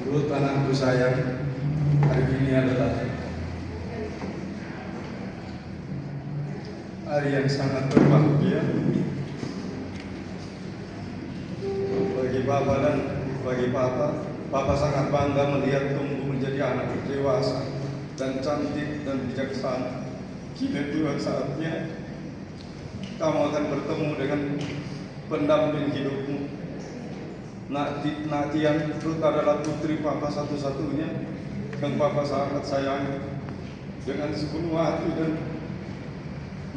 Menurut anakku sayang, hari ini adalah hari yang sangat berbahagia bagi Papa dan bagi Papa. Papa sangat bangga melihat tumbuh menjadi anak dewasa dan cantik dan bijaksana. Kini tiba saatnya kamu akan bertemu dengan pendamping hidupmu. Natian Ruth adalah putri Papa satu-satunya yang Papa sangat sayang dengan sepenuh hati, dan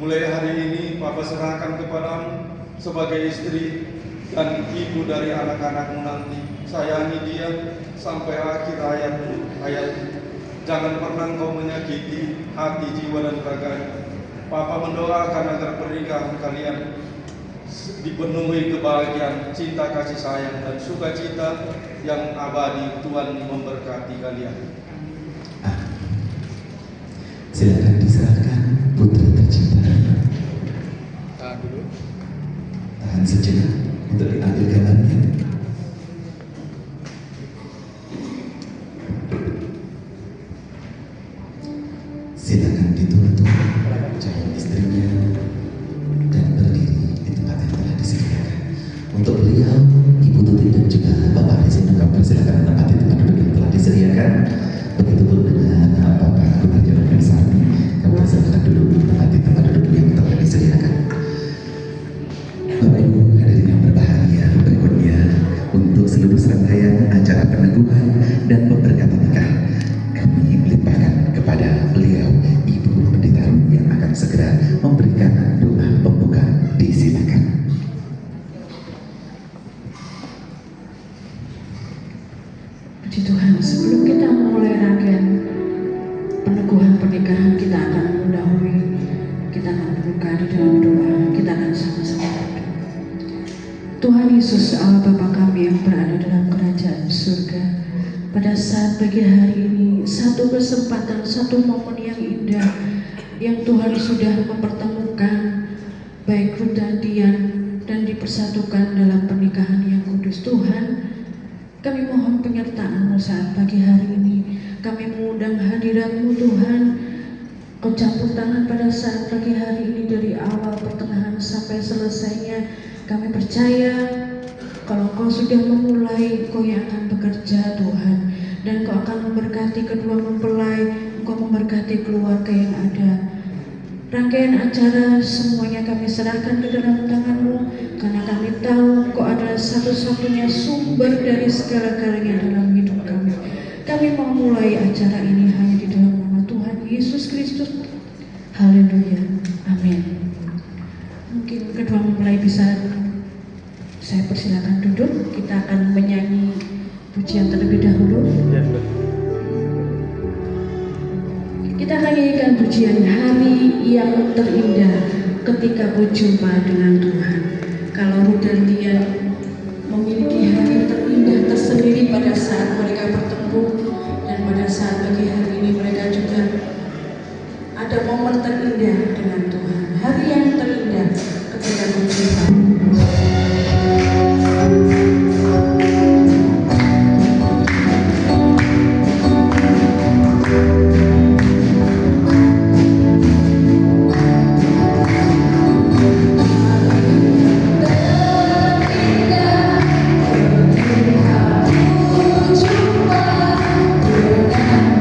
mulai hari ini Papa serahkan kepadamu sebagai istri dan ibu dari anak-anakmu nanti. Sayangi dia sampai akhir hayat. Jangan pernah kau menyakiti hati, jiwa, dan raganya. Papa mendoakan agar pernikahan kalian dipenuhi kebahagiaan, cinta, kasih sayang, dan sukacita yang abadi. Tuhan memberkati kalian. Silakan diserahkan putri tercinta. Tahan dulu. Tahan sejenak untuk diambil gambarnya. Silakan dituntun calon istrinya dan berdiri di tempat yang telah disediakan. Untuk beliau, Ibu Tuti dan juga Bapak Resino, kami persilakan menempati tempat duduk yang telah disediakan. Begitupun dengan Bapak Gubernur dan Sami, kami persilakan duduk menempati tempat duduk yang telah disediakan. Bapak Ibu hadirin yang berbahagia, berikutnya untuk seluruh serangkaian acara peneguhan dan pemberkatan nikah hari ini, satu kesempatan, satu momen yang indah yang Tuhan sudah mempertemukan baik Ruth dan Dian dan dipersatukan dalam pernikahan yang kudus. Tuhan, kami mohon penyertaan-Mu saat pagi hari ini. Kami mengundang hadirat-Mu Tuhan. Kau campur tangan pada saat pagi hari ini dari awal pertengahan sampai selesainya. Kami percaya kalau Kau sudah memulai, Kau yang akan bekerja Tuhan. Dan Kau akan memberkati kedua mempelai, Engkau memberkati keluarga yang ada. Rangkaian acara semuanya kami serahkan ke dalam tangan-Mu, karena kami tahu Engkau adalah satu-satunya sumber dari segala-galanya dalam hidup kami. Kami mau mulai acara ini hanya di dalam nama Tuhan Yesus Kristus. Haleluya. Amin. Mungkin kedua mempelai bisa saya persilakan duduk. Kita akan menyanyi pujian terlebih dahulu. Kita akan nyanyikan pujian hari yang terindah ketika berjumpa dengan Tuhan. Kalau Ruth dan Dian memiliki hari terindah tersendiri pada saat mereka bertemu, dan pada saat pagi hari ini mereka juga ada momen terindah dengan Tuhan. Hari yang terindah ketika berjumpa.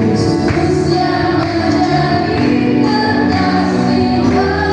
Yesus yang menjadi kekasih.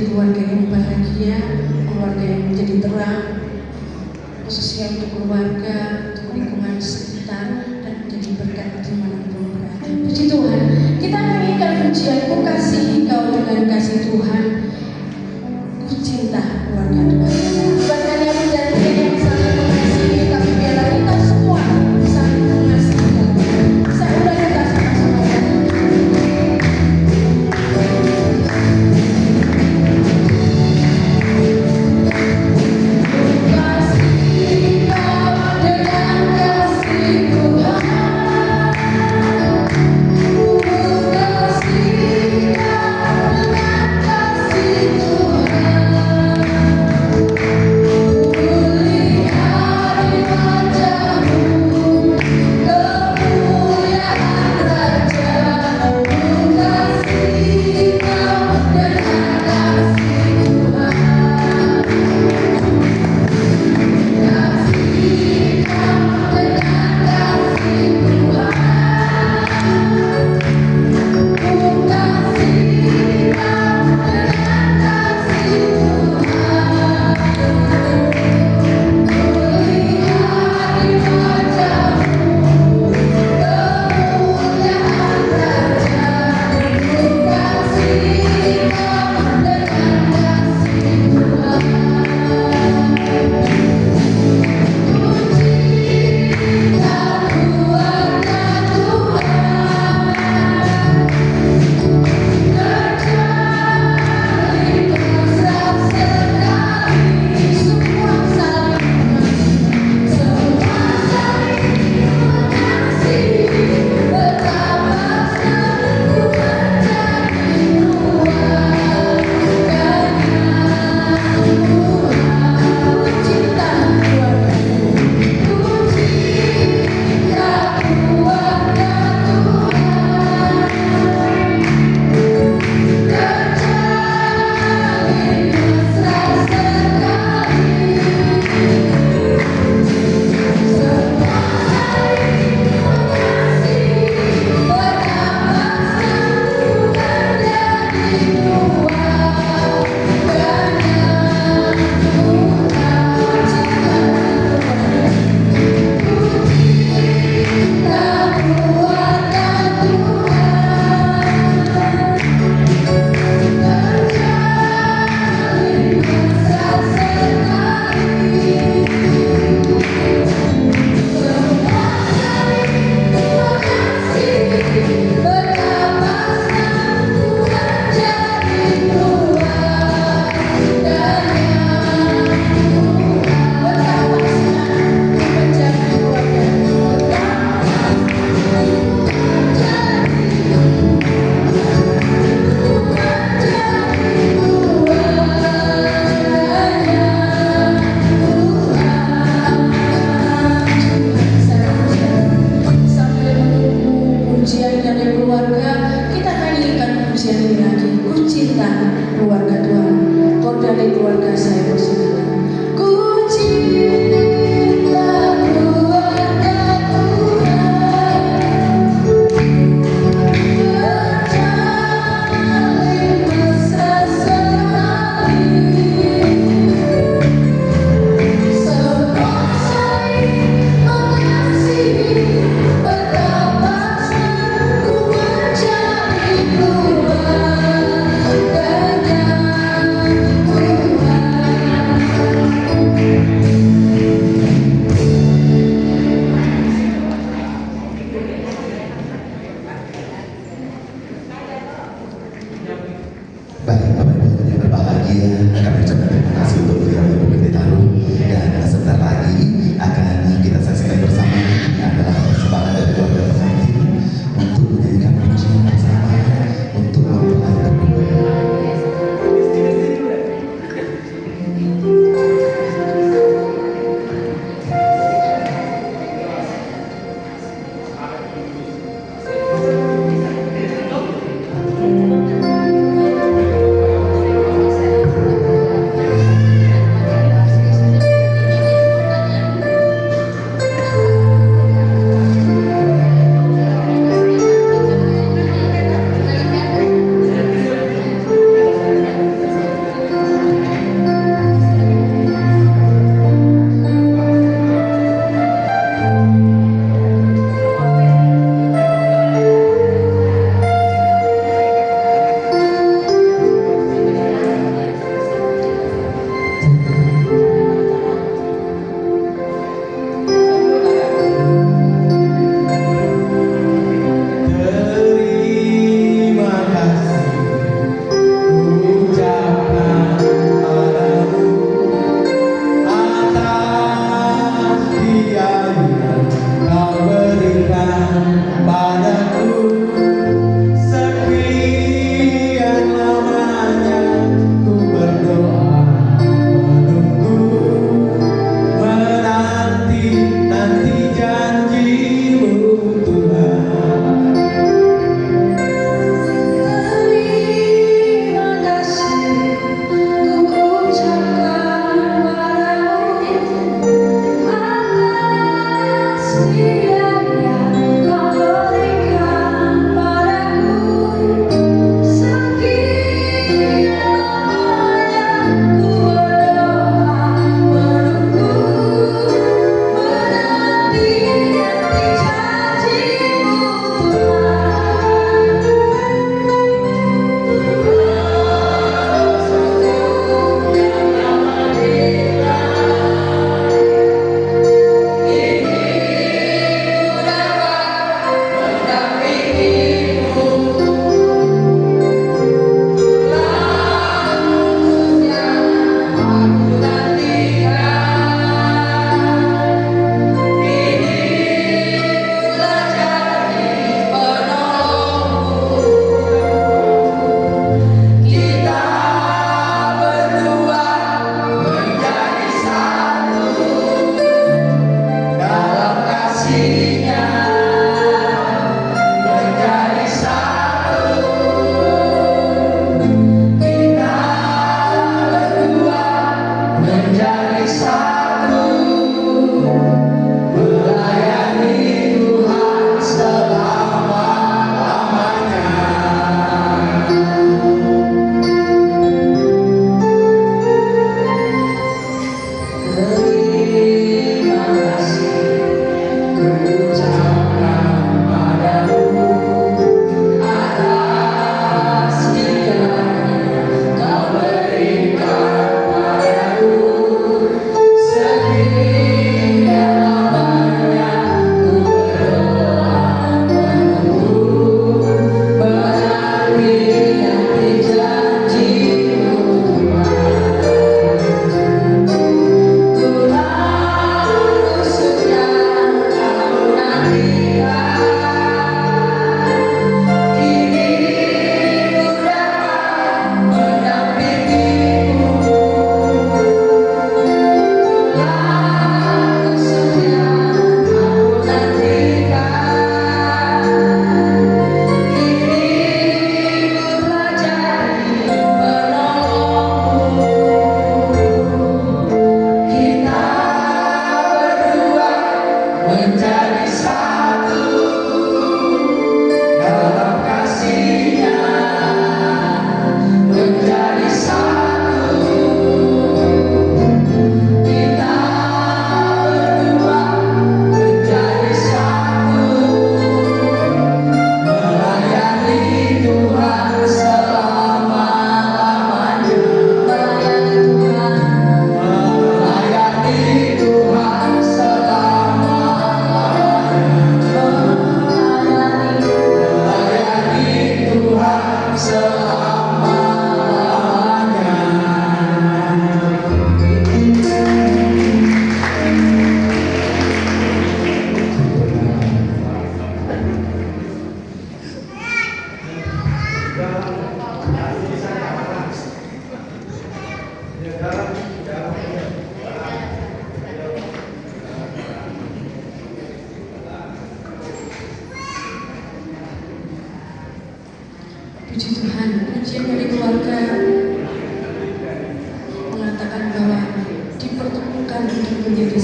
menjadi keluarga yang bahagia, keluarga yang menjadi terang, khususnya untuk keluarga, untuk lingkungan sekitar, dan menjadi berkat dimanapun berada. Puji Tuhan, kita menyanyikan pujian Ku Kasihi Kau dengan kasih Tuhan, Ku cinta keluarga Tuhan. Bukan hanya menjadi yang saling mengasihi, tapi biarlah kita semua saling mengasihi dalam Tuhan. Saya ulang kita sama-sama ya.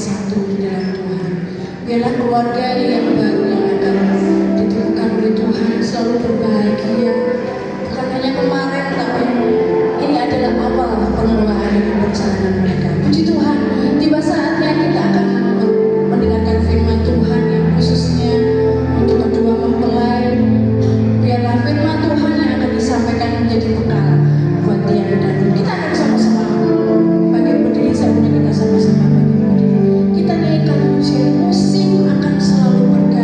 bersatu di dalam Tuhan. Biarlah keluarga yang baru yang akan ditemukan oleh Tuhan selalu berbahagia. Bukan hanya kemarin, tapi ini adalah awal permulaan dari perjalanan mereka. Puji Tuhan, tiba saatnya kita akan mendengarkan firman Tuhan yang khususnya untuk kedua mempelai. Biarlah firman Tuhan yang akan disampaikan menjadi bekal buat dia dan kita akan sama-sama bagi berdiri. Saya punya kita sama-sama bagi berdiri. Kita nyanyikan pujian, musim akan selalu berganti.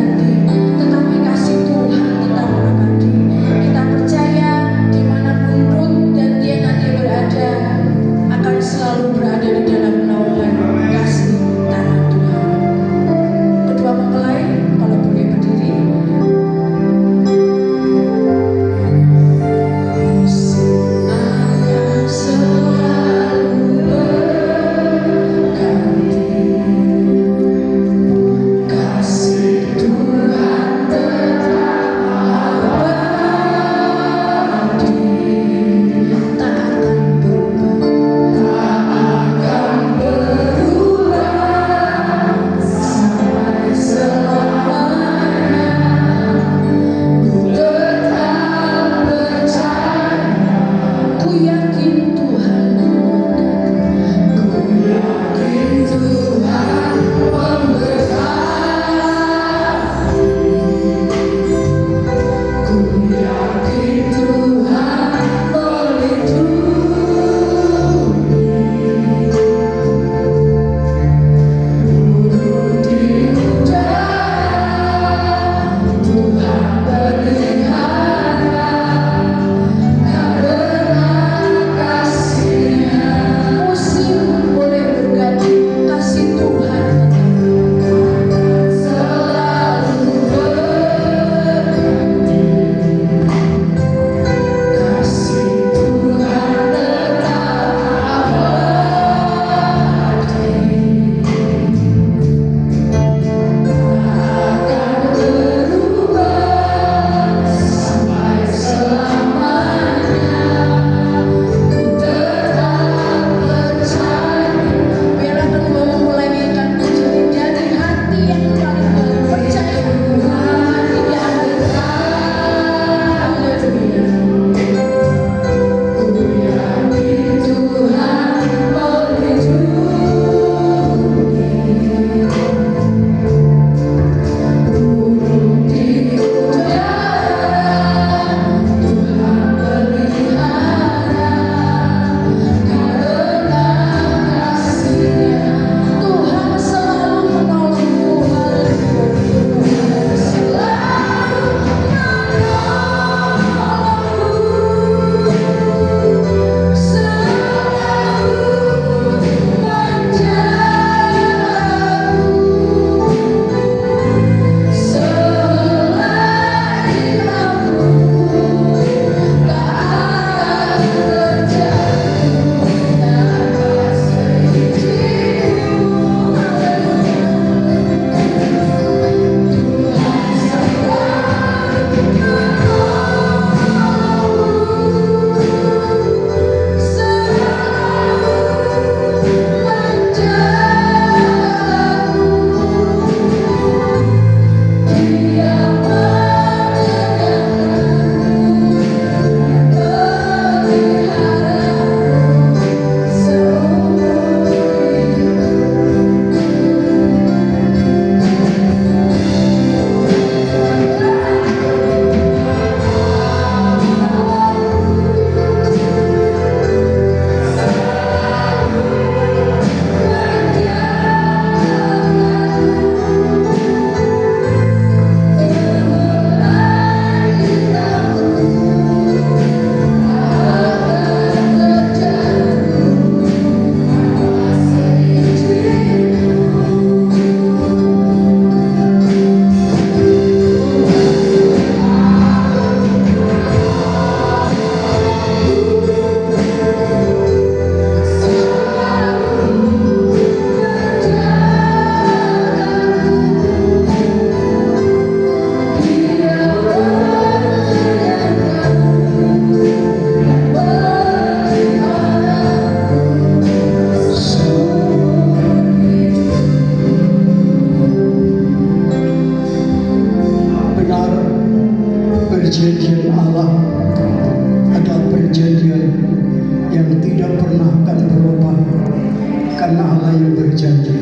janji.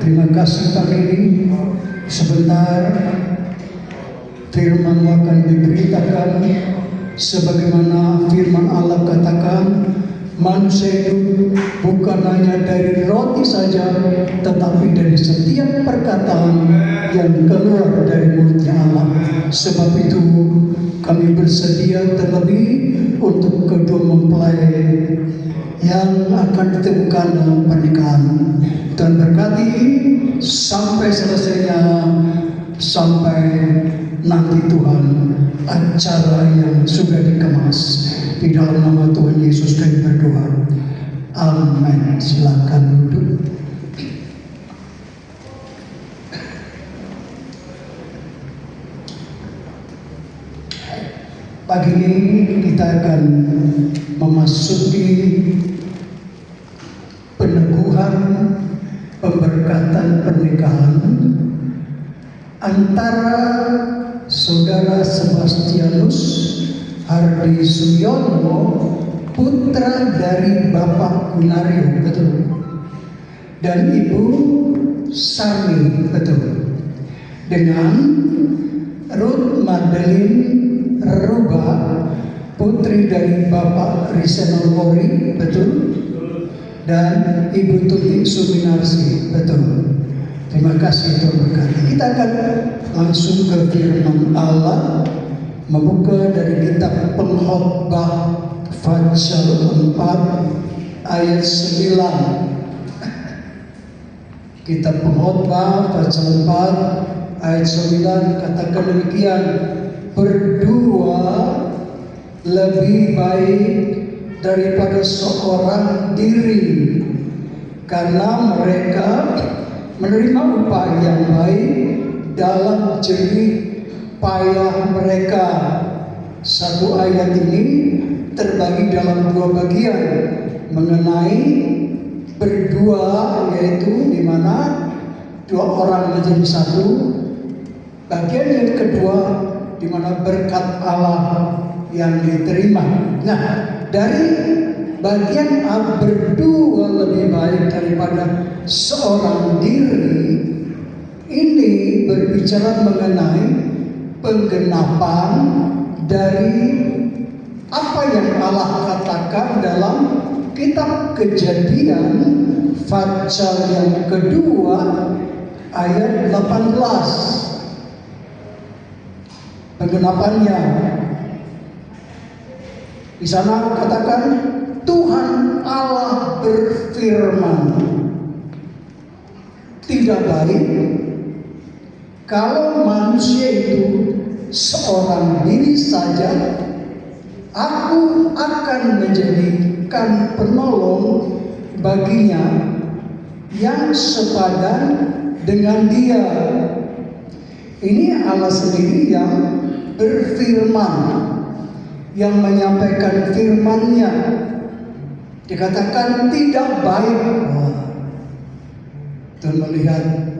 Terima kasih pagi ini. Sebentar firman akan diberitakan sebagaimana firman Allah katakan, manusia itu bukan hanya dari roti saja, tetapi dari setiap perkataan yang keluar dari mulutnya Allah. Sebab itu kami bersedia terlebih untuk kedua mempelai yang akan ditemukan dalam pernikahan. Tuhan berkati sampai selesainya, sampai nanti Tuhan acara yang sudah dikemas. Di dalam nama Tuhan Yesus kami berdoa. Amin. Silakan duduk. Pagi ini kita akan memasuki peneguhan pemberkatan pernikahan antara Saudara Sebastianus Hardi Suyono, putra dari Bapak Gunario, betul, dan Ibu Sarmi, betul, dengan Ruth Madeline Ruba, putri dari Bapak Risenol Mori, betul, dan Ibu Tuti Suminarsi, betul. Terima kasih Tuhan berkati. Kita akan langsung ke firman Allah, membuka dari kitab Pengkhotbah pasal 4 ayat 9. Kitab Pengkhotbah pasal 4 ayat 9 katakan demikian, berdua lebih baik daripada seorang diri, karena mereka menerima upah yang baik dalam jerih payah mereka. Satu ayat ini terbagi dalam dua bagian mengenai berdua, yaitu di mana dua orang menjadi satu. Bagian yang kedua di mana berkat Allah yang diterima. Nah, dari bagian berdua lebih baik daripada seorang diri ini berbicara mengenai penggenapan dari apa yang Allah katakan dalam kitab Kejadian pasal yang kedua ayat 18. Penggenapannya di sana katakan, Tuhan Allah berfirman, tidak baik kalau manusia itu seorang diri saja. Aku akan menjadikan penolong baginya yang sepadan dengan dia. Ini Allah sendiri yang berfirman, yang menyampaikan firman-Nya. Dikatakan tidak baik. Tuhan melihat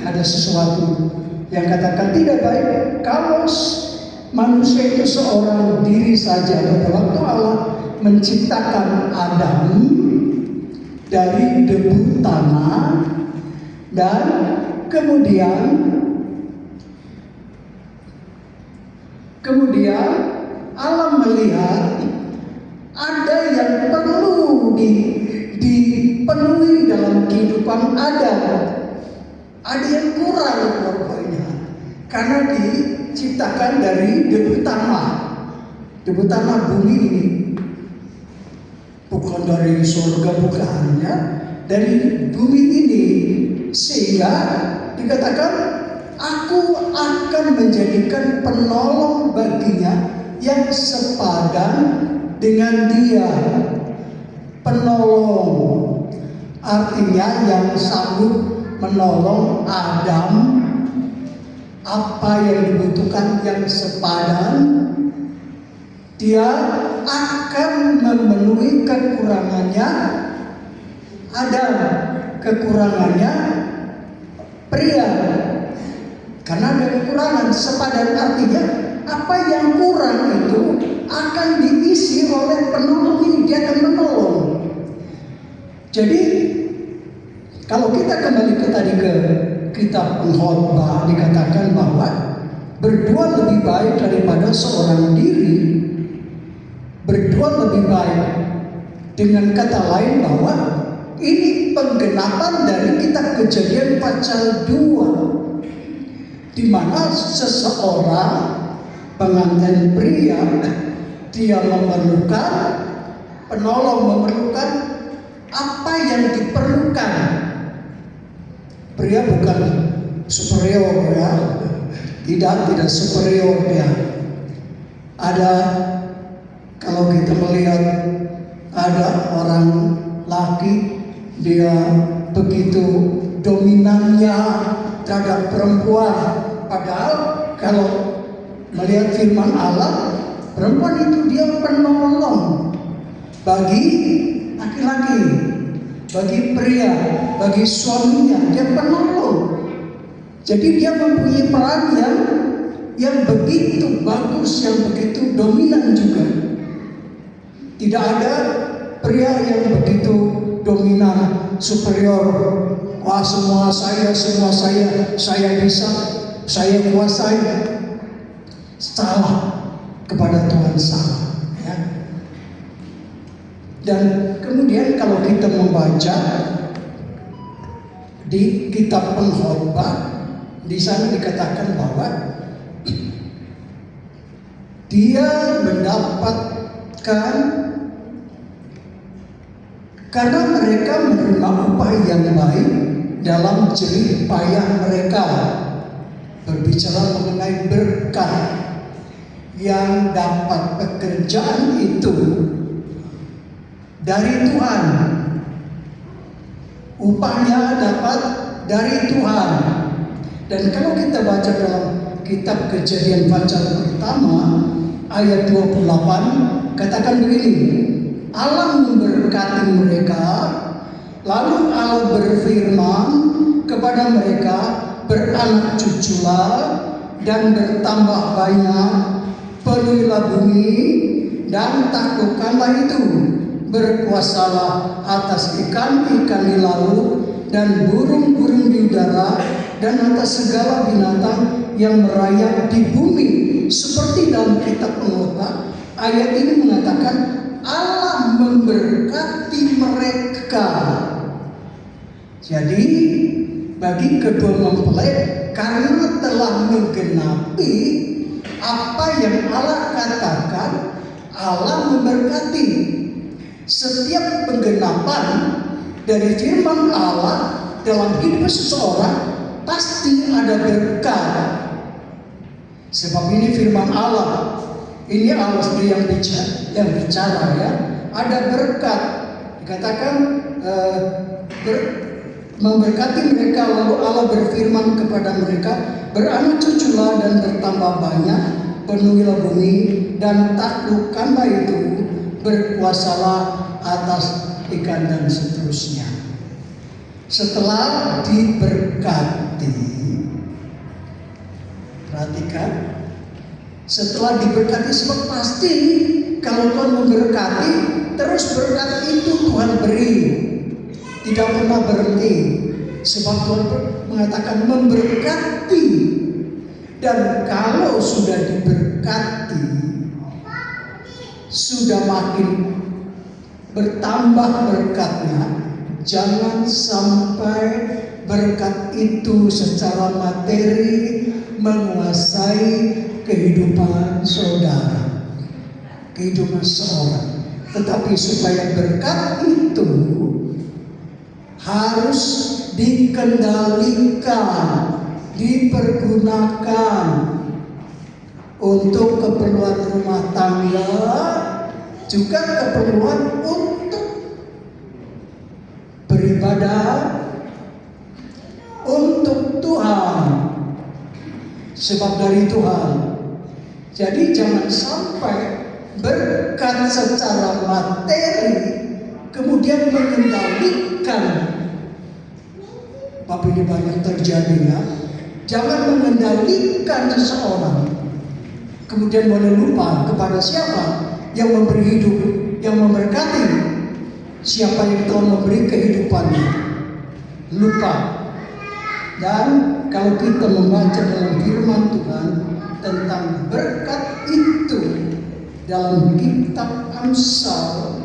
ada sesuatu yang katakan tidak baik kalau manusia itu seorang diri saja. Pada waktu Allah menciptakan Adam dari debu tanah, dan kemudian Allah melihat ada yang perlu dipenuhi dalam kehidupan Adam. Ada yang kurang pokoknya, karena diciptakan dari debu tanah bumi ini, bukan dari surga, bukannya dari bumi ini. Sehingga dikatakan, aku akan menjadikan penolong baginya yang sepadan dengan dia. Penolong artinya yang sanggup menolong Adam. Apa yang dibutuhkan yang sepadan, dia akan memenuhi kekurangannya Adam, kekurangannya pria. Karena ada kekurangan, sepadan artinya apa yang kurang itu akan diisi oleh penolong ini, dia akan menolong. Jadi Kalau kita kembali ke kitab Pengkhotbah, dikatakan bahwa berdua lebih baik daripada seorang diri. Berdua lebih baik. Dengan kata lain bahwa ini penggenapan dari kitab Kejadian pasal 2, di mana seseorang pengantin pria dia memerlukan penolong, memerlukan apa yang diperlukan. Pria bukan superior ya, tidak superior ya. Ada, kalau kita melihat ada orang laki, dia begitu dominannya terhadap perempuan. Padahal kalau melihat firman Allah, perempuan itu dia penolong bagi laki-laki, bagi pria, bagi suaminya, dia penolong. Jadi dia mempunyai peran yang begitu bagus, yang begitu dominan juga. Tidak ada pria yang begitu dominan, superior. Wah, semua saya bisa, saya kuasai. Salah, kepada Tuhan salah. Ya. Dan kemudian kalau kita membaca di kitab Pengkhotbah, di sana dikatakan bahwa dia mendapatkan, karena mereka menerima upah yang baik dalam jerih payah mereka. Berbicara mengenai berkat yang dapat pekerjaan itu dari Tuhan. Upahnya dapat dari Tuhan. Dan kalau kita baca dalam kitab Kejadian pasal pertama ayat 28, katakan begini, Allah memberkati mereka, lalu Allah berfirman kepada mereka, beranak cuculah dan bertambah banyak, penuhilah bumi dan taklukkanlah itu, berkuasalah atas ikan-ikan di laut dan burung-burung di udara dan atas segala binatang yang merayap di bumi. Seperti dalam kitab Pengkhotbah, ayat ini mengatakan Allah memberkati mereka. Jadi bagi kedua mempelai, karena telah menggenapi apa yang Allah katakan, Allah memberkati. Setiap penggenapan dari firman Allah dalam hidup seseorang pasti ada berkat. Sebab ini firman Allah, ini Allah sendiri yang bicara ya. Ada berkat, dikatakan memberkati mereka, lalu Allah berfirman kepada mereka, beranak cuculah dan bertambah banyak, penuhilah bumi dan taklukkanlah itu, berkuasalah atas ikan dan seterusnya. Setelah diberkati, perhatikan, setelah diberkati, sebab pasti kalau Tuhan memberkati, terus berkat itu Tuhan beri, tidak pernah berhenti. Sebab Tuhan mengatakan memberkati, dan kalau sudah diberkati, sudah makin bertambah berkatnya. Jangan sampai berkat itu secara materi menguasai kehidupan saudara, kehidupan seorang. Tetapi supaya berkat itu harus dikendalikan, dipergunakan untuk keperluan rumah tangga, juga keperluan untuk beribadah untuk Tuhan, sebab dari Tuhan. Jadi jangan sampai berkat secara materi kemudian mengendalikan. Tapi ini banyak terjadi ya. Jangan mengendalikan seseorang kemudian boleh lupa kepada siapa yang memberi hidup, yang memberkati, siapa yang telah memberi kehidupannya. lupa. Dan kalau kita membaca dalam firman Tuhan tentang berkat itu dalam kitab Amsal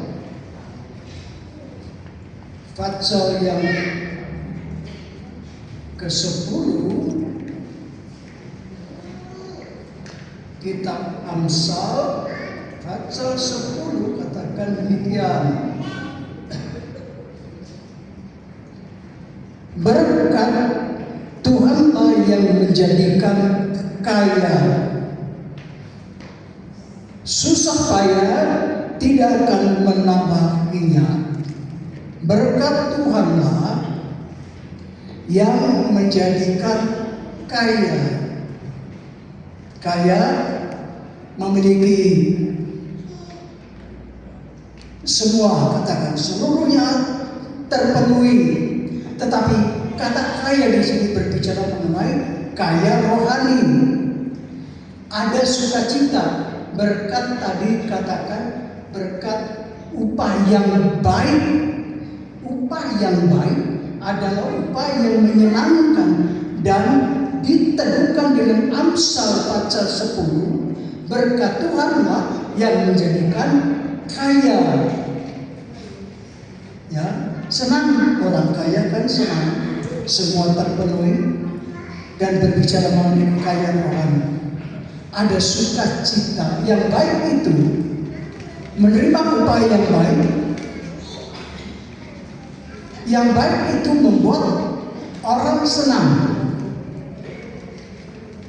pasal yang ke-10, kitab Amsal pasal 10 katakan demikian. Berkat Tuhanlah yang menjadikan kaya. Susah payah tidak akan menambahinya. Berkat Tuhanlah yang menjadikan kaya. Kaya memiliki semua, katakan seluruhnya terpenuhi. Tetapi kata kaya di sini berbicara mengenai kaya rohani. Ada sukacita. Berkat tadi katakan berkat upah yang baik. Upah yang baik adalah upah yang menyenangkan dan diteguhkan dengan Amsal pasal 10. Berkat Tuhanlah yang menjadikan kaya. Ya, senang orang kaya kan, senang semua terpenuhi. Dan berbicara mengenai kaya rohani, ada sukacita yang baik itu, menerima upah yang baik. Yang baik itu membuat orang senang.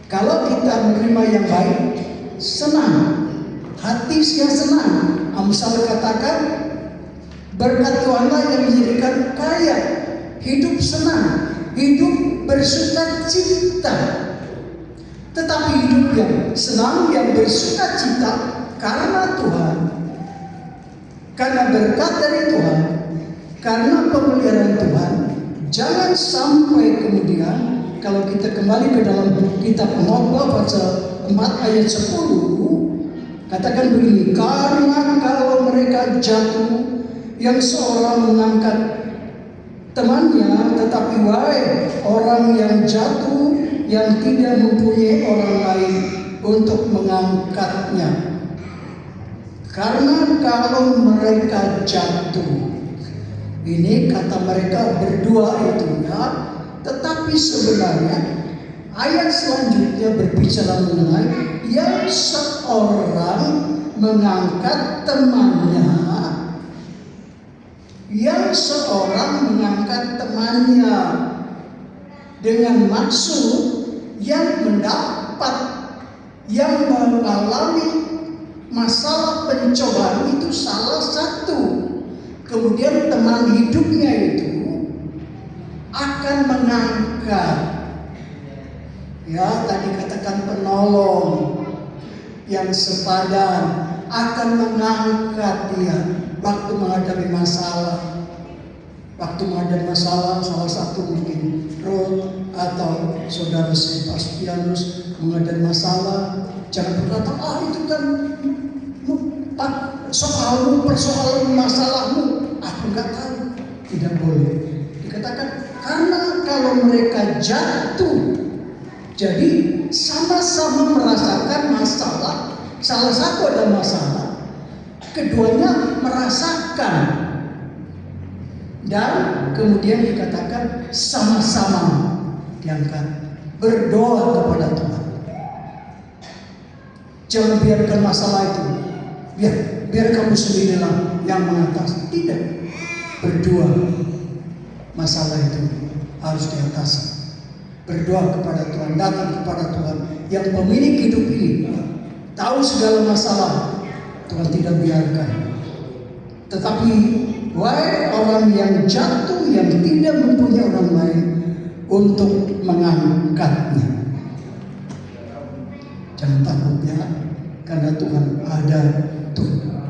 Kalau kita menerima yang baik, senang, hati saya senang. Amsal katakan berkat Tuhanlah yang menjadikan kaya, hidup senang, hidup bersukacita. Tetapi hidup yang senang, yang bersukacita karena Tuhan, karena berkat dari Tuhan, karena pemeliharaan Tuhan, jangan sampai kemudian kalau kita kembali ke dalam kitab Pengkhotbah pasal 4 ayat 10, katakan begini, karena kalau mereka jatuh, yang seorang mengangkat temannya, tetapi wahai orang yang jatuh, yang tidak mempunyai orang lain untuk mengangkatnya. Karena kalau mereka jatuh, ini kata mereka berdua itu ya, tetapi sebenarnya ayat selanjutnya berbicara mengenai yang seorang mengangkat temannya. Yang seorang mengangkat temannya dengan maksud yang mendapat, yang mengalami masalah pencobaan itu salah satu. Kemudian teman hidupnya itu akan mengangkat. Ya, tadi katakan penolong yang sepadan akan mengangkat dia waktu menghadapi masalah. Waktu menghadapi masalah, salah satu mungkin Ruth atau saudara Sebastianus menghadapi masalah, jangan berkata, itu kan soalmu, persoalan masalahmu, aku nggak tahu. Tidak boleh. Dikatakan karena kalau mereka jatuh, jadi sama-sama merasakan masalah. Salah satu ada masalah, keduanya merasakan, dan kemudian dikatakan sama-sama diangkat, berdoa kepada Tuhan. Jangan biarkan masalah itu, biar kamu sendirilah yang mengatasi. Tidak, berdua masalah itu harus diatasi. Berdoa kepada Tuhan, datang kepada Tuhan yang pemilik hidup ini, tahu segala masalah. Tuhan tidak biarkan. Tetapi wahai orang yang jatuh, yang tidak mempunyai orang lain untuk mengangkatnya, jangan takut ya, karena Tuhan ada.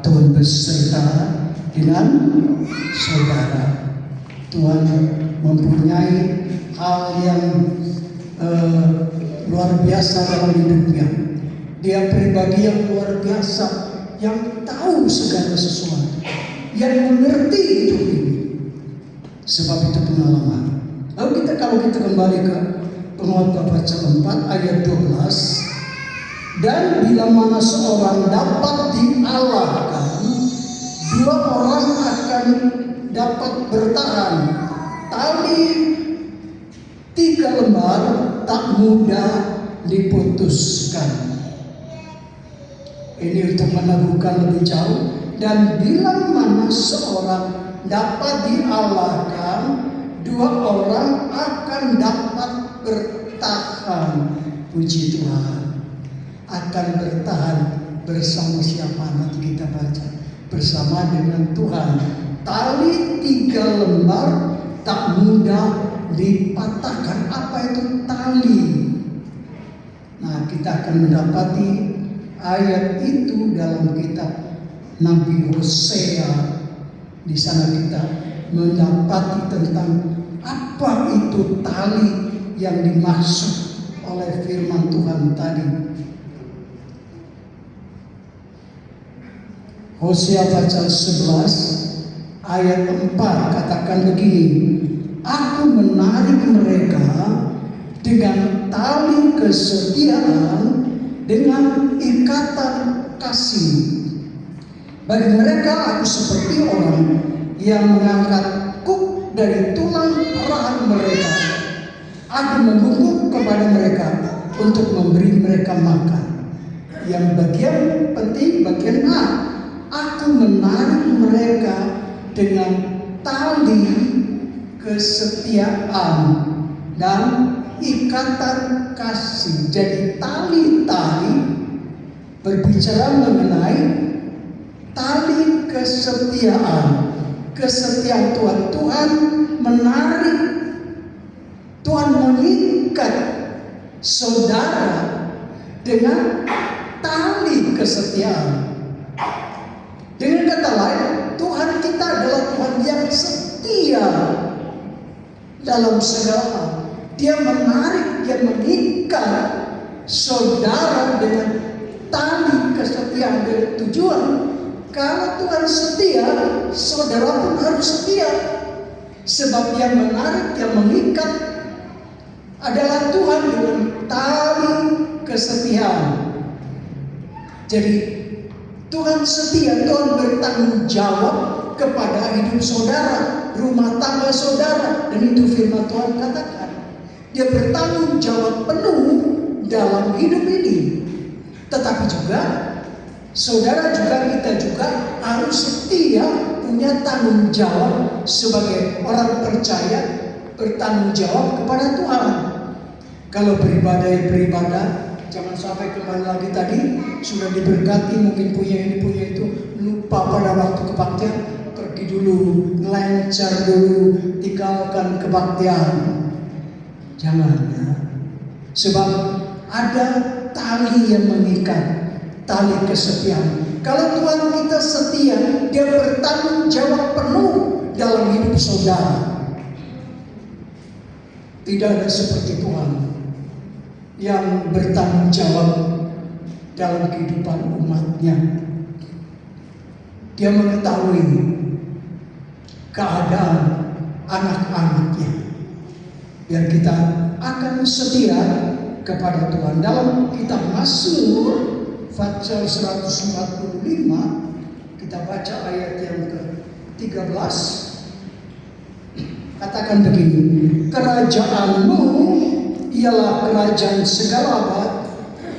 Tuhan beserta dengan saudara. Tuhan mempunyai hal yang luar biasa dalam hidupnya. Dia pribadi yang luar biasa, yang tahu segala sesuatu, yang mengerti hidup ini. Sebab itu pengalaman. Lalu kalau kita kembali ke Pengkhotbah pasal 4 ayat 12, dan bila mana seorang dapat dialahkan, dua orang akan dapat bertahan. Tali 3 lembar tak mudah diputuskan. Ini untuk meneguhkan lebih jauh. Dan bila mana seorang dapat dialahkan, dua orang akan dapat bertahan. Puji Tuhan. Akan bertahan bersama siapa? Nanti kita baca. Bersama dengan Tuhan. Tali 3 lembar tak mudah dipatahkan. Apa itu tali? Nah, kita akan mendapati ayat itu dalam kitab Nabi Hosea. Di sana kita mendapati tentang apa itu tali yang dimaksud oleh firman Tuhan tadi. Hosea pasal 11 ayat 4 katakan begini, aku menarik mereka dengan tali kesetiaan, dengan ikatan kasih. Bagi mereka aku seperti orang yang mengangkat kuk dari tulang rahang mereka. Aku membungkuk kepada mereka untuk memberi mereka makan. Yang bagian penting, bagian A, aku menarik mereka dengan tali kesetiaan dan ikatan kasih. Jadi tali-tali berbicara mengenai tali kesetiaan. Kesetiaan Tuhan. Tuhan menarik, Tuhan mengikat saudara dengan tali kesetiaan. Dengan kata lain, Tuhan kita adalah Tuhan yang setia dalam segala hal. Dia menarik, dia mengikat saudara dengan tali kesetiaan, dengan tujuan. Kalau Tuhan setia, saudara pun harus setia. Sebab yang menarik, yang mengikat adalah Tuhan dengan tali kesetiaan. Jadi Tuhan setia, Tuhan bertanggung jawab kepada hidup saudara, rumah tangga saudara. Dan itu firman Tuhan katakan. Dia bertanggung jawab penuh dalam hidup ini. Tetapi juga saudara juga, kita juga harus setia, punya tanggung jawab sebagai orang percaya, bertanggung jawab kepada Tuhan. Kalau beribadah, jangan sampai kembali lagi tadi, sudah diberkati, mungkin punya ini, punya itu, lupa pada waktu kebaktian, pergi dulu, ngelencar dulu, tinggalkan kebaktian. Jangan ya. Sebab ada tali yang mengikat, tali kesetiaan. Kalau Tuhan kita setia, dia bertanggung jawab penuh dalam hidup saudara. Tidak ada seperti Tuhan yang bertanggung jawab dalam kehidupan umatnya. Dia mengetahui keadaan anak-anaknya. Biar kita akan setia kepada Tuhan. Dalam kitab Mazmur pasal 145 kita baca ayat yang ke-13. Katakan begini, kerajaanmu ialah kerajaan segala abad,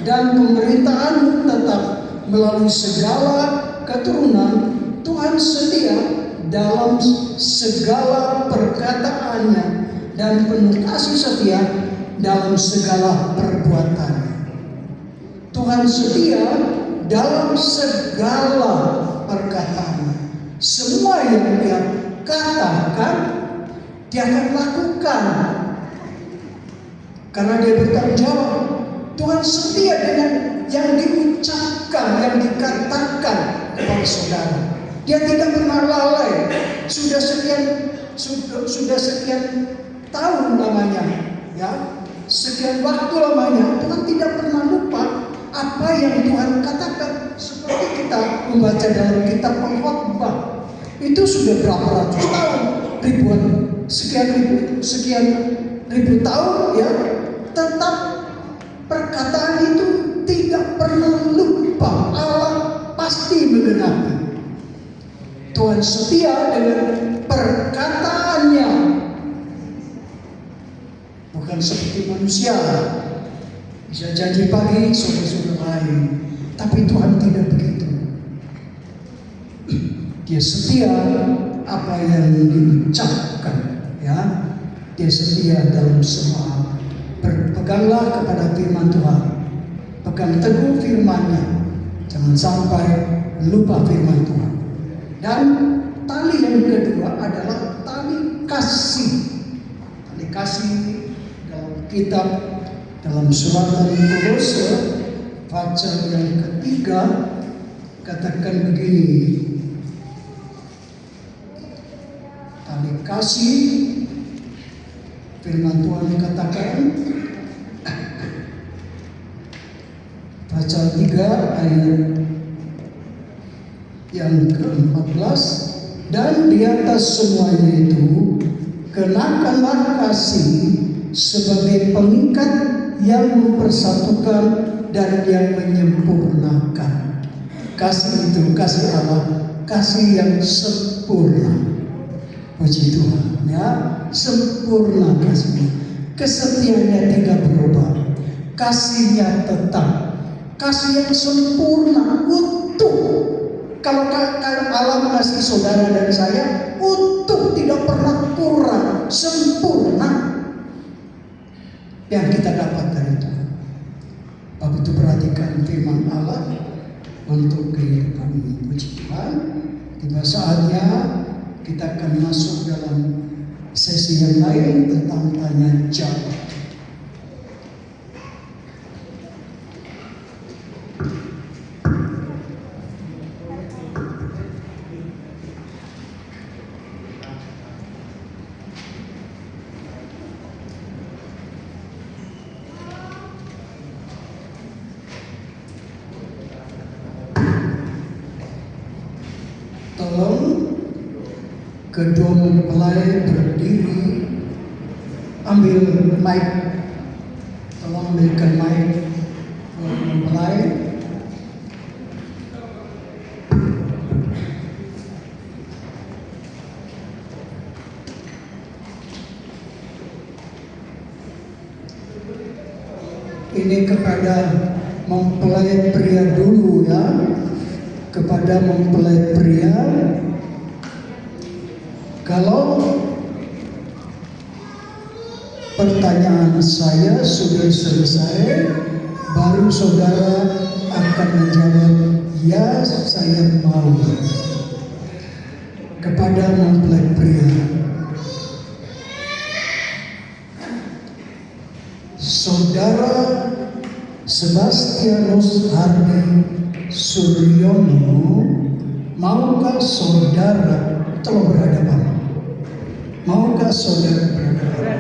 dan pemerintahanmu tetap melalui segala keturunan. Tuhan setia dalam segala perkataannya dan penuh kasih setia dalam segala perbuatannya. Tuhan setia dalam segala perkataannya. Semua yang dia katakan, dia akan lakukan. Karena dia bertanggung jawab. Tuhan setia dengan yang diucapkan, yang dikatakan kepada saudara. Dia tidak pernah lalai. Sudah sekian tahun lamanya, ya, sekian waktu lamanya, Tuhan tidak pernah lupa apa yang Tuhan katakan. Seperti kita membaca dalam kitab Pengkhotbah, itu sudah berapa ratus tahun sekian ribu tahun ya, tetap perkataan itu tidak pernah lupa. Allah pasti menggenapi. Tuhan setia dengan perkataannya, bukan seperti manusia bisa janji pagi sore lain, tapi Tuhan tidak begitu. Dia setia apa yang diucapkan, ya. Dia setia dalam semua. Berpeganglah kepada firman Tuhan, pegang teguh firman-Nya, jangan sampai lupa firman Tuhan. Dan tali yang kedua adalah tali kasih. Tali kasih dalam kitab, dalam suratan Kolose pasal yang ketiga katakan begini. Tali kasih, firman Tuhan katakan pasal 3 ayat yang ke-14, dan di atas semuanya itu kenakanlah kasih sebagai pengikat yang mempersatukan dan yang menyempurnakan. Kasih itu kasih Allah, kasih yang sempurna. Puji Tuhan, ya, sempurna kasih. Kesetiaannya tidak berubah, kasihnya tetap, kasih yang sempurna, utuh. Kalau Allah mengasihi saudara dan saya, utuh, tidak pernah kurang, sempurna yang kita dapat dari Tuhan. Bapak itu perhatikan firman Allah untuk kehidupan ini. Puji Tuhan. Tiba saatnya kita akan masuk dalam sesi yang lain tentang tanya jawab. Kedua mempelai berdiri, ambil mic, tolong ambilkan mic mempelai. Ini kepada mempelai pria dulu, ya, kepada mempelai pria. Kalau pertanyaan saya sudah selesai, baru saudara akan menjawab, ya saya mau. Kepada mempelai pria, saudara Sebastianus Hardy Suryono, maukah saudara, tolong berhadapan. Maukah saudara berhadapan?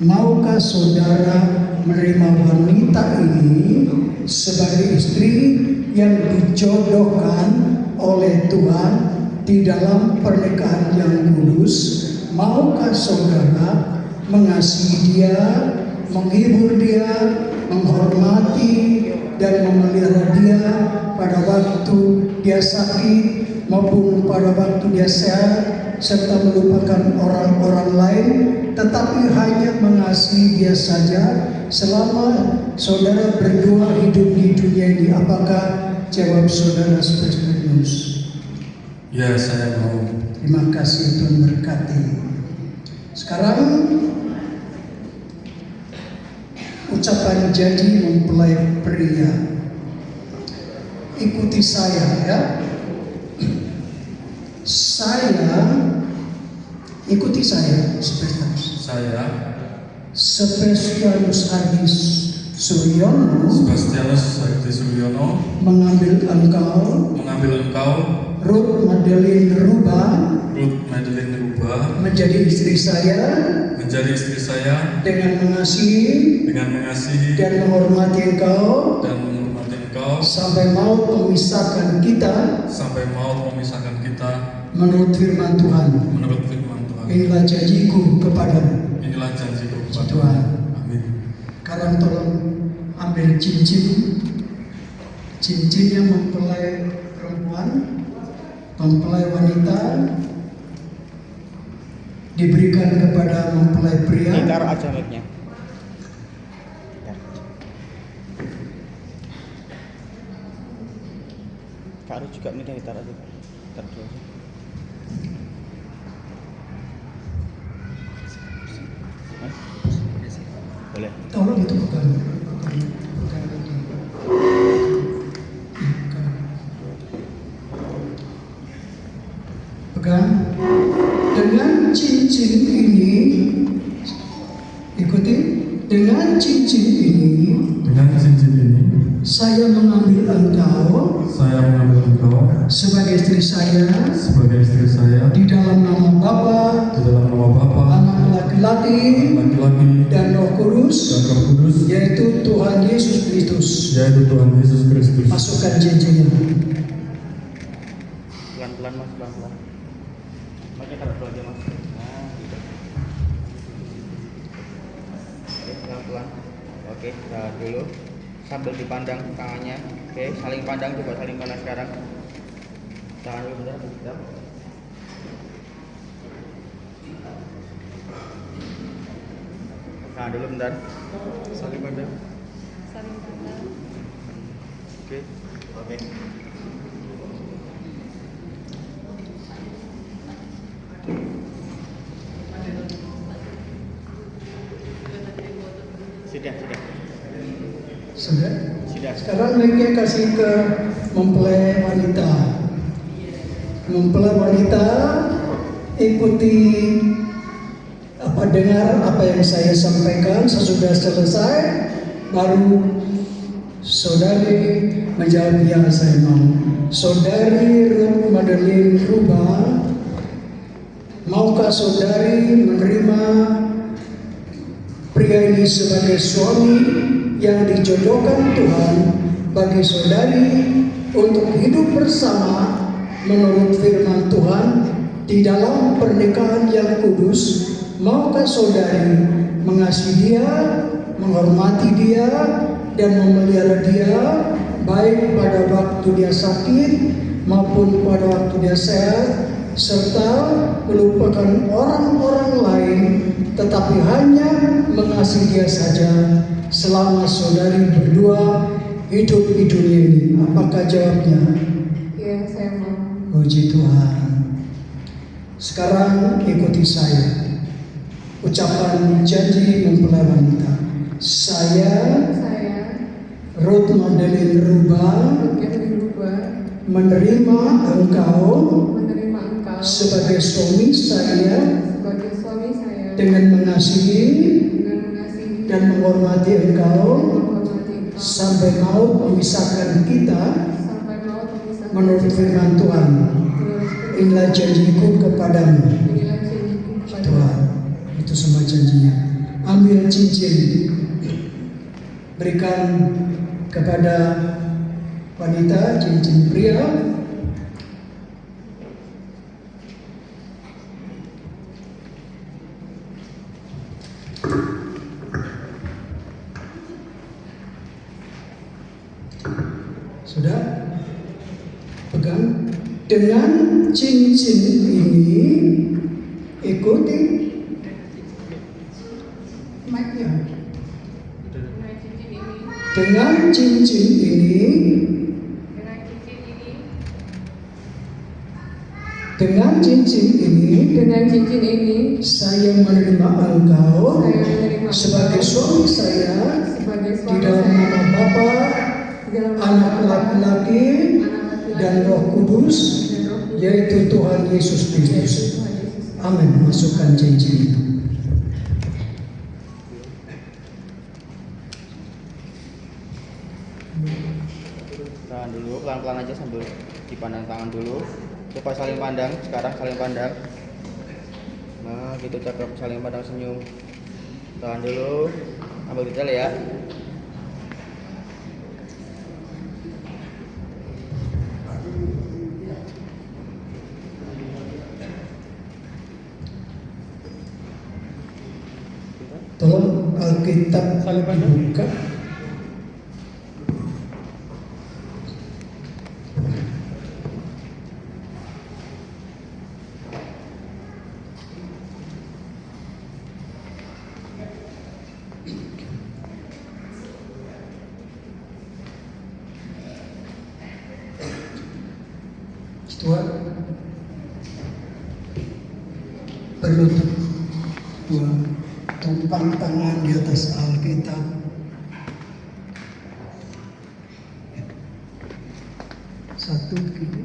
Maukah saudara menerima wanita ini sebagai istri yang dijodohkan oleh Tuhan di dalam pernikahan yang kudus? Maukah saudara mengasihi dia, menghibur dia, menghormati dan memelihara dia pada waktu dia sakit maupun pada waktu dia sehat, serta melupakan orang-orang lain, tetapi hanya mengasihi dia saja selama saudara berdua hidup di dunia ini? Apakah jawab saudara Sebastianus? Ya, saya mau. Terima kasih, Tuhan berkati. Sekarang ucapan janji mempelai pria. Ikuti saya, ya. Ikuti saya, Sebastianus Hardy Suryono, mengambil engkau, Ruth Madeline Ruba, menjadi istri saya, dengan mengasihi, dan menghormati engkau, sampai maut memisahkan kita, menurut firman Tuhan. Inilah janjiku kepadamu. Inilah janjiku Tuhan. kepadamu. Amin. Sekarang tolong ambil cincin yang mempelai perempuan, mempelai wanita, diberikan kepada mempelai pria. Ditaruh aja mic-nya. Taruh juga mic-nya, ditaruh aja. Taruh dulu aja. Hah? Boleh. Tolong itu bukan. Pegang. Dengan cincin ini, ikuti. Dengan cincin ini, saya mengambil engkau sebagai istri saya di dalam nama Bapa, Anak laki-laki, dan Roh Kudus, yaitu Tuhan Yesus Kristus. Masukkan cincinnya. Pelan-pelan mas, pelan-pelan. Makanya taruh dulu aja mas. Nah, gitu. Oke, pelan-pelan. Oke, tahan dulu. Sambil dipandang tangannya. Oke, saling pandang, coba saling pandang sekarang. Tahan dulu bentar, bentar. Tahan dulu bentar. Saling pandang. Oke, oke. Sudah. Sekarang mic-nya kasih ke mempelai wanita. Mempelai wanita, ikuti dengar apa yang saya sampaikan. Sesudah selesai, baru saudari menjawab yang saya mau. Saudari Ruth Madeline Ruba, maukah saudari menerima pria ini sebagai suami yang dijodohkan Tuhan bagi saudari untuk hidup bersama menurut firman Tuhan di dalam pernikahan yang kudus? Maukah saudari mengasihi dia, menghormati dia, dan memelihara dia baik pada waktu dia sakit maupun pada waktu dia sehat, serta melupakan orang-orang lain tetapi hanya mengasihi dia saja selama saudari berdua hidup di dunia ini? Apakah jawabnya? Ya, saya mau. Puji Tuhan. Sekarang ikuti saya. Ucapan janji mempelai wanita. Saya Ruth Madeline Ruba menerima engkau sebagai suami saya dengan mengasihi dan menghormati engkau sampai maut memisahkan kita menurut firman Tuhan. Inilah janjiku kepadamu. Tuhan, itu semua janjinya. Ambil cincin, berikan kepada wanita cincin pria. Sudah? Pegang. Dengan cincin ini, ikuti mic-nya. Dengan cincin ini, saya menerima engkau sebagai suami saya di dalam nama Bapa, Anak laki-laki, dan Roh Kudus, yaitu Tuhan Yesus Kristus. Amin. Masukkan cincin itu. Tahan dulu, pelan-pelan aja sambil dipandang tangan dulu. Coba saling pandang, sekarang saling pandang. Nah, gitu cakep, saling pandang senyum. Tahan dulu, ambil detail ya. Alkitab dibuka. Tuhan, berlutut Tuhan, tumpang tangan di atas Alkitab. Satu gitu.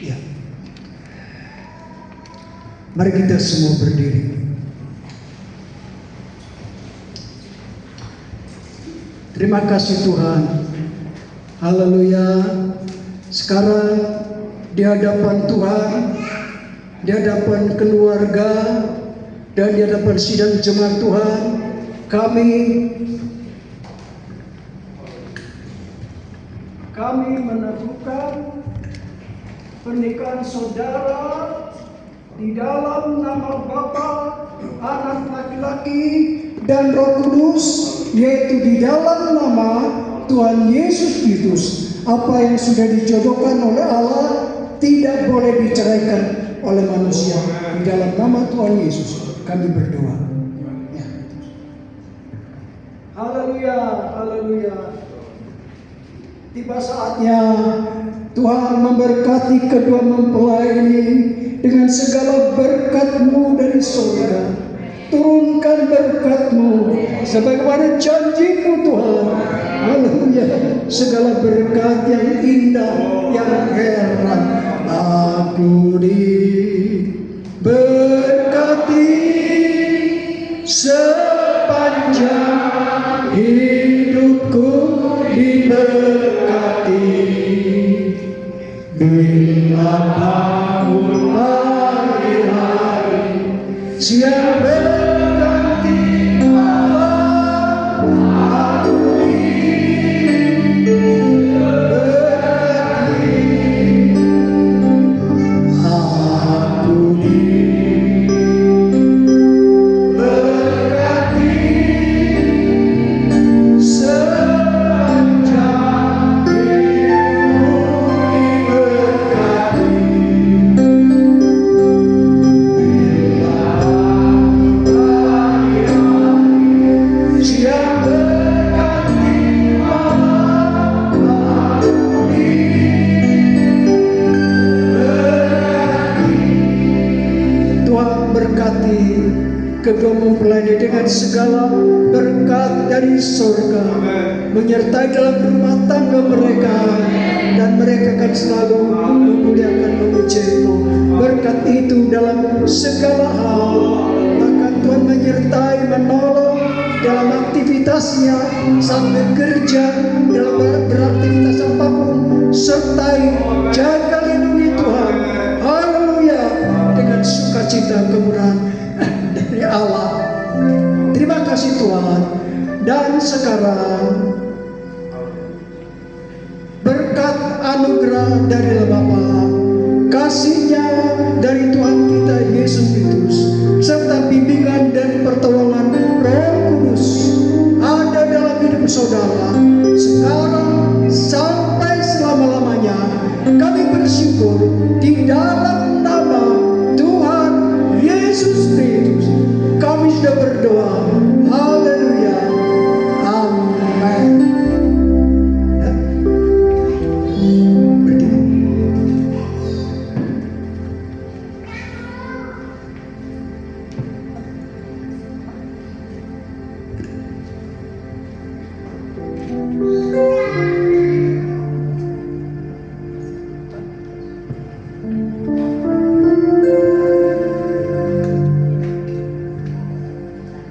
Ya. Mari kita semua berdiri. Terima kasih Tuhan. Haleluya. Sekarang di hadapan Tuhan, di hadapan keluarga, dan di hadapan sidang jemaat Tuhan, kami meneguhkan pernikahan saudara di dalam nama Bapa, Anak laki-laki, dan Roh Kudus, yaitu di dalam nama Tuhan Yesus Kristus. Apa yang sudah dijodohkan oleh Allah tidak boleh diceraikan oleh manusia. Di dalam nama Tuhan Yesus kami berdoa. Ya. Haleluya, haleluya. Tiba saatnya Tuhan memberkati kedua mempelai ini dengan segala berkat-Mu dari surga. Turunkan berkat-Mu sebagaimana janji-Mu Tuhan. Haleluya. Segala berkat yang indah, yang heran. Aku diberkati sepanjang hidupku, diberkati bila bangun pagi hari, siang berganti malam. Aku kedua mempelai dengan segala berkat dari surga, menyertai dalam rumah tangga mereka, dan mereka akan selalu memuliakan memuji-Mu. Berkat itu dalam segala hal akan Tuhan menyertai, menolong dalam aktivitasnya, saat bekerja, dalam beraktivitas apapun, sertai, jaga, lindungi Tuhan. Haleluya. Dengan sukacita kemurahan dari Allah. Terima kasih Tuhan. Dan sekarang berkat anugerah dari Bapa, kasih-Nya dari Tuhan kita Yesus Kristus, serta bimbingan dan pertolongan Roh Kudus ada dalam hidup saudara sekarang sampai selama-lamanya. Kami bersyukur di dalam nama Tuhan Yesus Kristus kami sudah berdoa. Haleluya. Amin.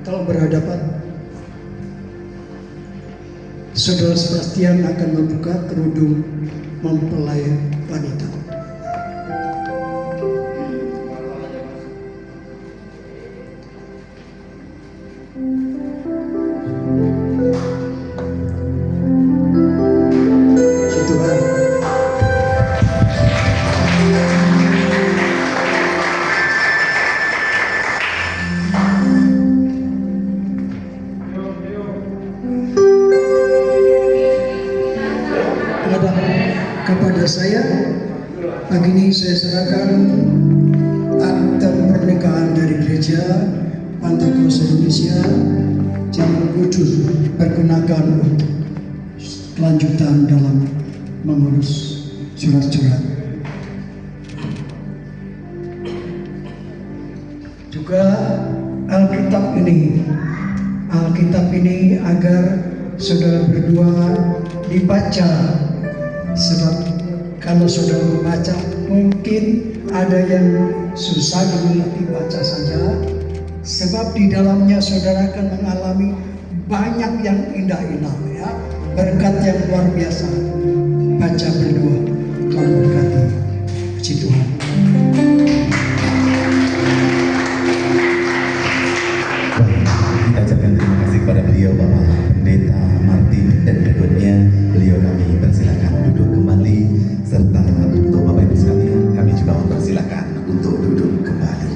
Kalau berhadapan, Saudara Sebastian akan membuka kerudung mempelai wanita. saya, pagi ini saya serahkan akta pernikahan dari Gereja Pantekosta Indonesia Cabang Kudus, pergunakan untuk kelanjutan dalam mengurus surat-surat. Juga Alkitab ini agar saudara berdua dibaca, sebab kalau saudara membaca mungkin ada yang susah dibaca saja, sebab di dalamnya saudara akan mengalami banyak yang indah-indah, ya, berkat yang luar biasa. Baca berdua, Tuhan berkati. Puji Tuhan. Kita ucapkan terima kasih kepada beliau Bapak Pendeta Martin, dan berikutnya beliau kami persilakan duduk kembali, serta untuk Bapak Ibu sekalian kami juga mempersilakan untuk duduk kembali.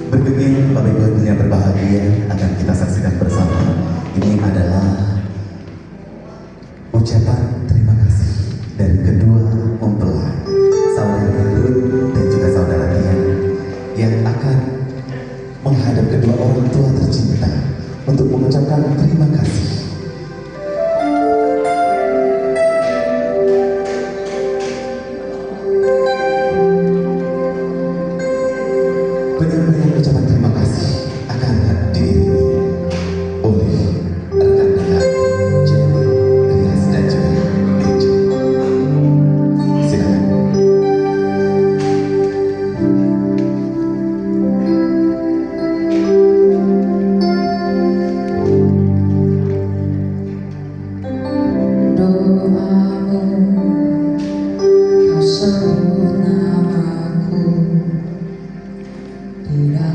Berikutnya Bapak Ibu yang berbahagia akan kita saksikan bersama. Ini adalah ucapan terima kasih dari kedua mempelai, saudara Ruth dan juga saudara Tian, yang akan menghadap kedua orang tua tercinta untuk mengucapkan terima kasih. Penyampaian ucapan terima kasih akan dihadiri oleh rekan-rekan Jenny, Rias, dan juga Ejo. Silakan. Doamu, kau sebut namaku di dalam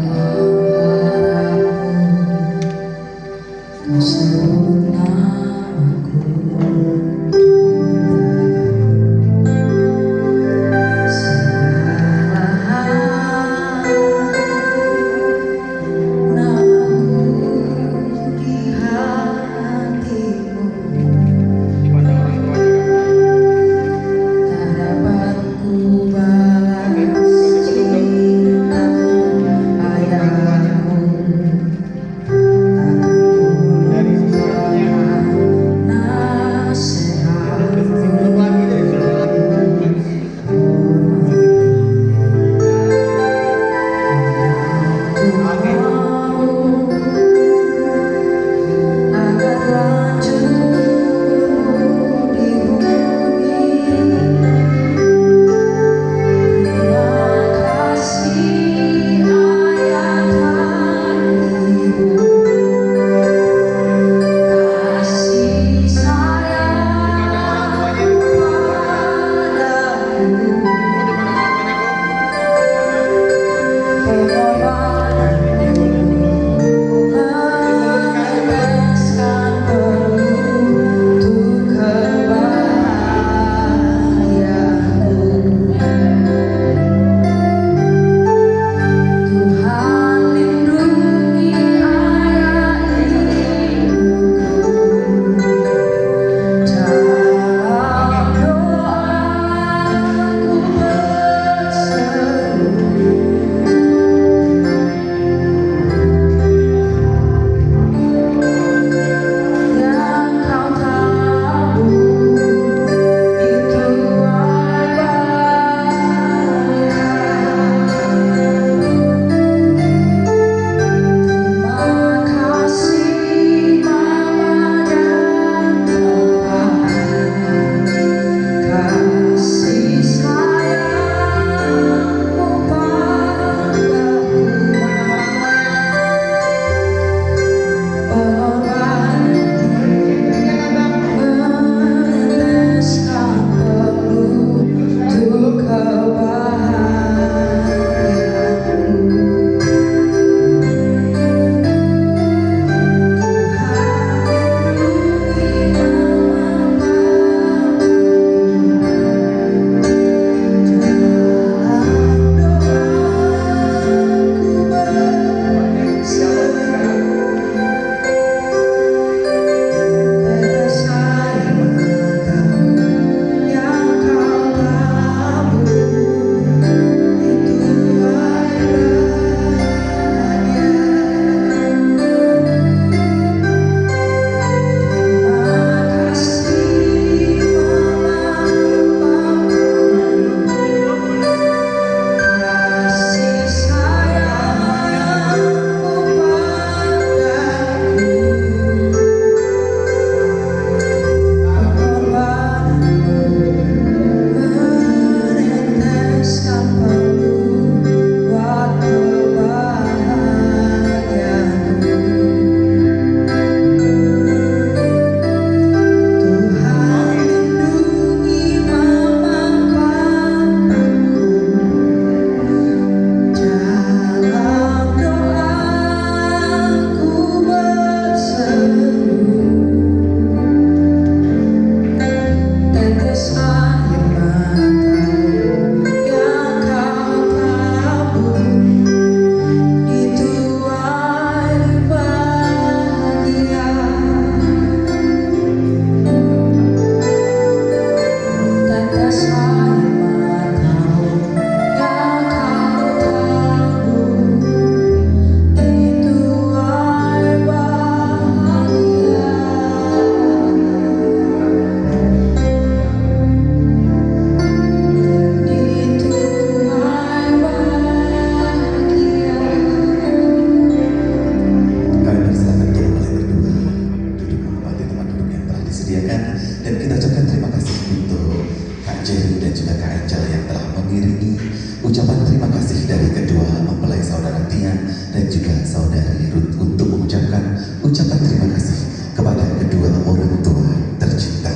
ucapan terima kasih dari kedua mempelai saudara Tian dan juga saudari Ruth untuk mengucapkan ucapan terima kasih kepada kedua orang tua tercinta.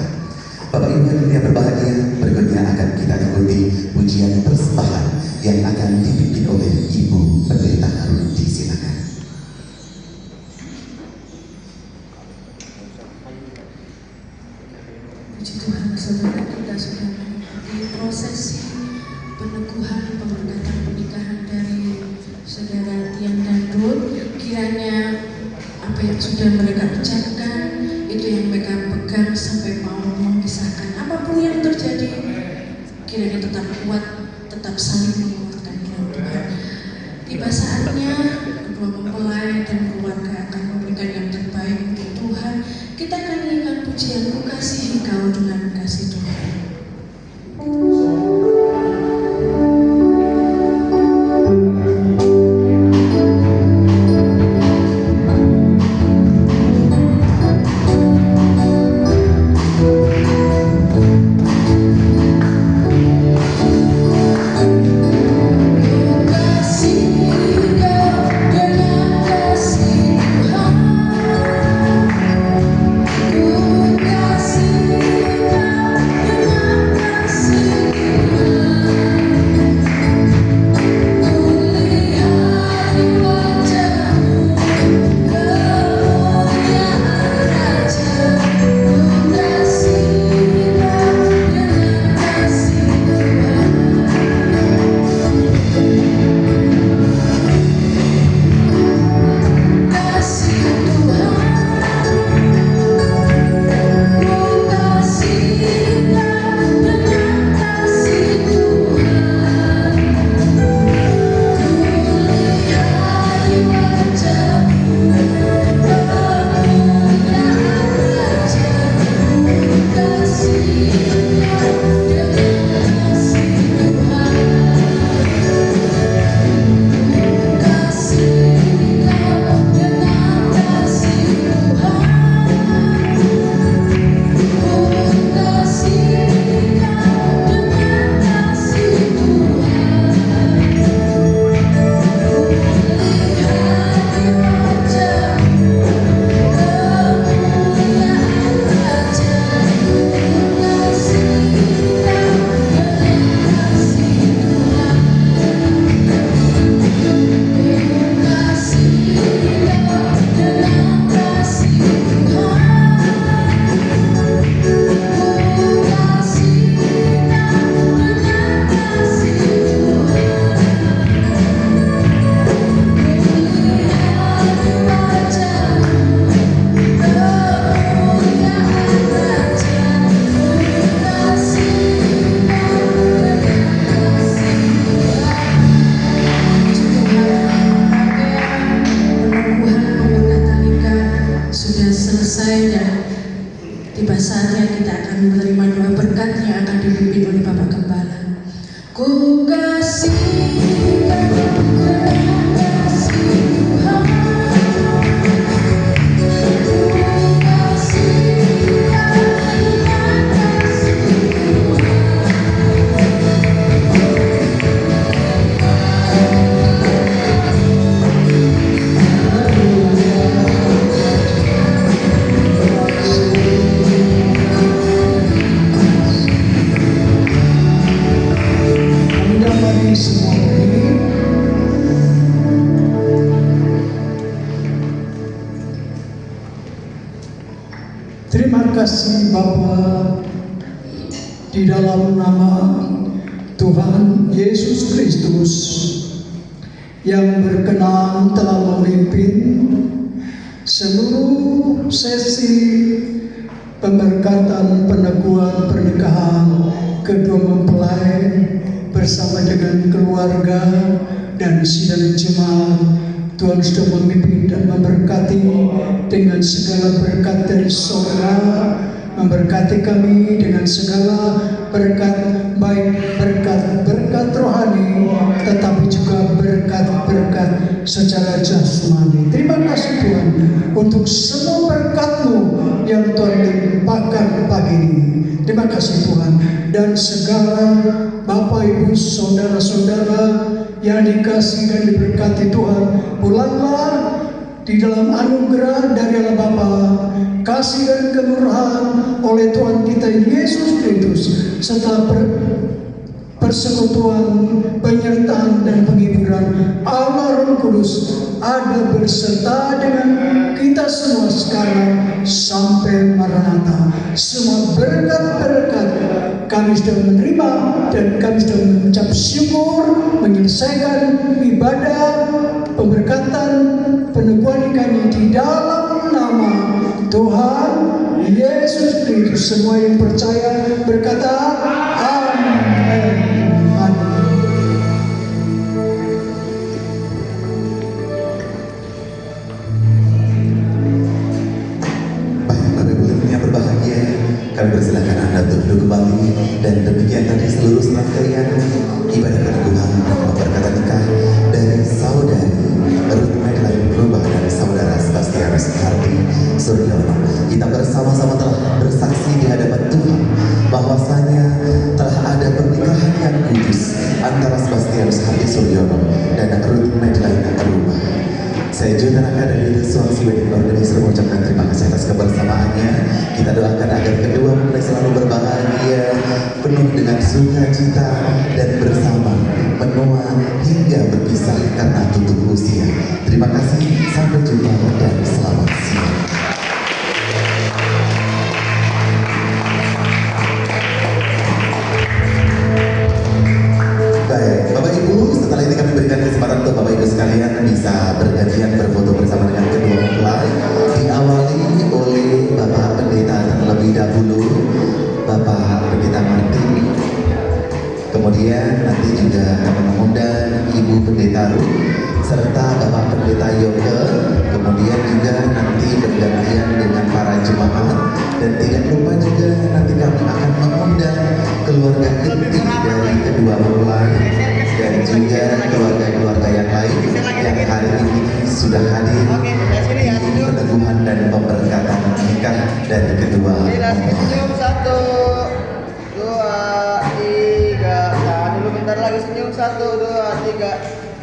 Bapak Ibu yang berbahagia, berikutnya akan kita ikuti pujian persembahan yang akan dipimpin oleh Ibu Pendeta Ruth. Silakan. Puji Tuhan, saudara, kita sudah mengikuti prosesi peneguhan pemberkatan pernikahan dari saudara Tian dan Ruth. Kiranya apa yang sudah mereka ucapkan itu yang mereka pegang sampai mau memisahkan. Apapun yang terjadi, kiranya tetap kuat, tetap saling menguatkan dalam Tuhan. Tiba saatnya kedua mempelai dan keluarga akan memberikan yang terbaik untuk Tuhan. Kita akan nyanyikan pujian Ku Kasihi Kau dengan kasih Tuhan. Tiba saatnya kita akan menerima doa berkat yang akan dipimpin oleh Bapak Gembala. Ku kasih dengan kasih Tuhan, ku kasih dengan kasih semua berdiri. Terima kasih Bapa, di dalam nama Tuhan Yesus Kristus yang berkenan telah memimpin seluruh sesi pemberkatan peneguhan pernikahan kedua mempelai bersama dengan keluarga dan sidang jemaat. Tuhan sudah memimpin dan memberkati dengan segala berkat dari surga, memberkati kami dengan segala berkat, baik berkat rohani, tetapi juga berkat secara jasmani. Terima kasih Tuhan untuk semua berkat-Mu yang Tuhan limpahkan pagi ini. Terima kasih Tuhan. dan segala Bapak Ibu saudara-saudara yang dikasihi dan diberkati Tuhan, pulanglah di dalam anugerah dari Allah Bapa, kasih dan kemurahan oleh Tuhan kita Yesus Kristus, serta persekutuan, penyertaan dan penghiburan Allah Roh Kudus ada berserta dengan kita semua sekarang sampai Maranatha. Semua berkat-berkat kami sudah menerima dan kami sudah mengucap syukur, menyelesaikan ibadah pemberkatan peneguhan kami di dalam nama Tuhan Yesus Kristus. Semua yang percaya berkata amin. Kami persilakan Anda untuk duduk kembali, dan demikian tadi seluruh serangkaian ibadah peneguhan dan pemberkatan nikah dari saudari Ruth Madeleine Berubah dan saudara Sebastianus Hardy Suryono. Kita bersama-sama telah bersaksi di hadapan Tuhan bahwasanya telah ada pernikahan yang kudus antara Sebastianus Hardy Suryono dan Ruth Madeleine Berubah. Saya juga akan dari Suami Wedding Organizer mengucapkan terima kasih atas kebersamaannya. Kita doakan agar kedua mempelai selalu berbahagia, penuh dengan sukacita dan bersama menua hingga berpisah karena tutup usia. Terima kasih, sampai jumpa dan selamat siang. Baik, Bapak Ibu, setelah ini kami berikan kesempatan untuk Bapak Ibu sekalian bisa bergantian berfoto bersama dengan kedua mempelai. Diawali oleh Bapak Pendeta terlebih dahulu, Bapak Pendeta Martin. Kemudian nanti juga kami mengundang Ibu Pendeta Ruth serta Bapak Pendeta Yoke. Kemudian juga nanti bergantian dengan para jemaat, dan tidak lupa juga nanti kami akan mengundang keluarga inti dari kedua mempelai dan juga keluarga-keluarga yang lain yang hari ini sudah hadir di peneguhan dan pemberkatan nikah dari kedua mempelai. Senyum 1, 2, 3. Tahan dulu bentar lagi, senyum 1, 2, 3.